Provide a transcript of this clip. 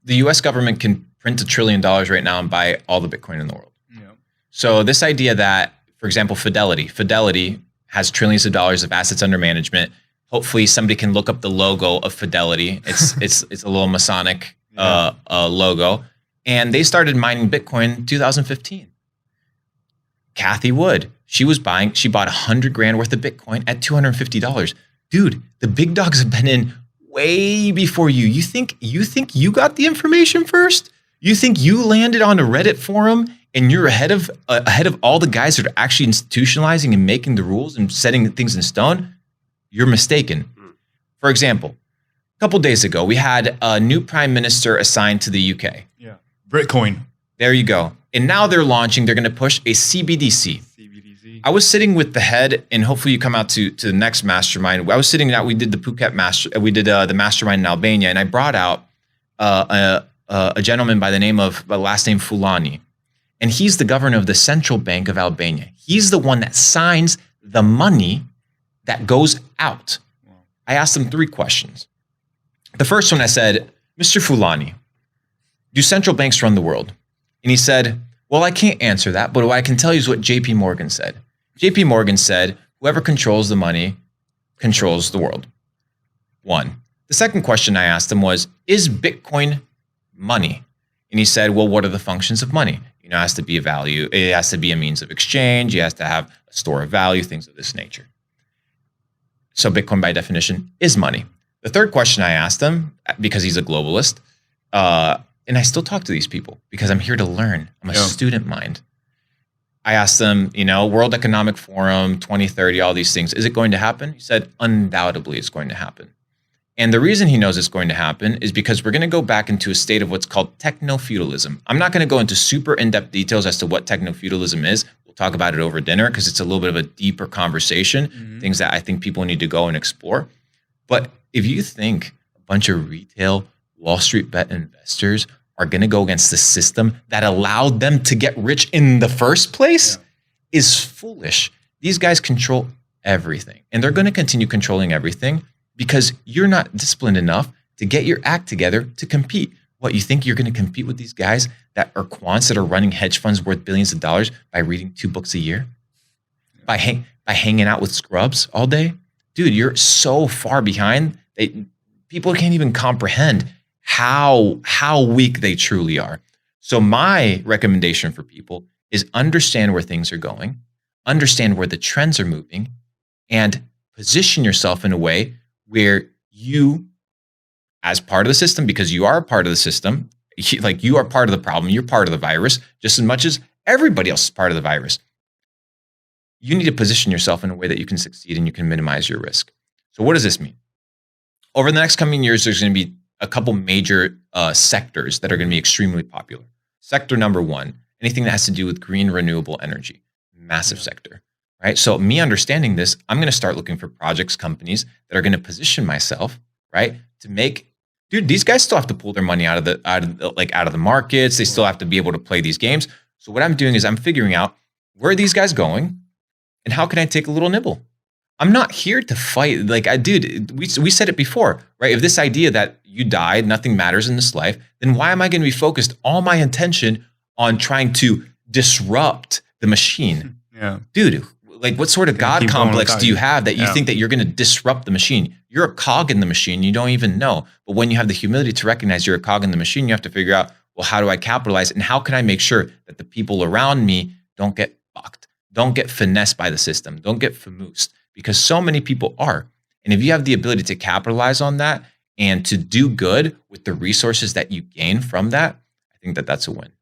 the US government can print $1 trillion right now and buy all the Bitcoin in the world. Yeah. So this idea that, for example, Fidelity has trillions of dollars of assets under management. Hopefully somebody can look up the logo of Fidelity. It's a little Masonic logo. And they started mining Bitcoin in 2015. Kathy Wood, she bought 100 grand worth of Bitcoin at $250. Dude, the big dogs have been in way before you. You think you got the information first? You think you landed on a Reddit forum and you're ahead of all the guys that are actually institutionalizing and making the rules and setting things in stone? You're mistaken. For example, a couple days ago, we had a new prime minister assigned to the UK. Yeah, Bitcoin. There you go. And now they're going to push a CBDC. I was sitting with the head, and hopefully you come out to the next mastermind. I was sitting out. We did the Phuket we did the mastermind in Albania, and I brought out a gentleman by the name of last name Fulani, and he's the governor of the Central Bank of Albania. He's the one that signs the money that goes out. I asked him 3 questions. The first one, I said, Mr. Fulani, do central banks run the world? And he said, well, I can't answer that, but what I can tell you is what JP Morgan said. JP Morgan said, whoever controls the money controls the world. 1. The second question I asked him was, is Bitcoin money? And he said, well, what are the functions of money? It has to be a value. It has to be a means of exchange. It has to have a store of value, things of this nature. So Bitcoin, by definition, is money. The third question I asked him, because he's a globalist, and I still talk to these people because I'm here to learn. I'm a student mind. I asked them, World Economic Forum, 2030, all these things. Is it going to happen? He said, undoubtedly it's going to happen. And the reason he knows it's going to happen is because we're going to go back into a state of what's called techno-feudalism. I'm not going to go into super in-depth details as to what techno-feudalism is. We'll talk about it over dinner because it's a little bit of a deeper conversation, things that I think people need to go and explore. But if you think a bunch of retail Wall Street bet investors are going to go against the system that allowed them to get rich in the first place, is foolish. These guys control everything, and they're going to continue controlling everything because you're not disciplined enough to get your act together to compete. What, you think you're going to compete with these guys that are quants that are running hedge funds worth billions of dollars by reading 2 books a year? By hanging out with scrubs all day? Dude, you're so far behind. People can't even comprehend how weak they truly are. So my recommendation for people is understand where things are going, understand where the trends are moving, and position yourself in a way where you, as part of the system, because you are a part of the system, like you are part of the problem, you're part of the virus, just as much as everybody else is part of the virus. You need to position yourself in a way that you can succeed and you can minimize your risk. So what does this mean? Over the next coming years, there's going to be a couple major sectors that are going to be extremely popular. Sector number 1, anything that has to do with green renewable energy, massive sector, right? So me understanding this, I'm going to start looking for projects, companies that are going to position myself, right, to make. Dude, these guys still have to pull their money out of the markets. They still have to be able to play these games. So what I'm doing is I'm figuring out where are these guys going, and how can I take a little nibble? I'm not here to fight. We said it before, right? If this idea that you died, nothing matters in this life, then why am I going to be focused all my attention on trying to disrupt the machine? Yeah. Dude, what sort of God complex do you have that you think that you're going to disrupt the machine? You're a cog in the machine. You don't even know. But when you have the humility to recognize you're a cog in the machine, you have to figure out, well, how do I capitalize? And how can I make sure that the people around me don't get fucked, don't get finessed by the system, don't get famoosed? Because so many people are. And if you have the ability to capitalize on that and to do good with the resources that you gain from that, I think that that's a win.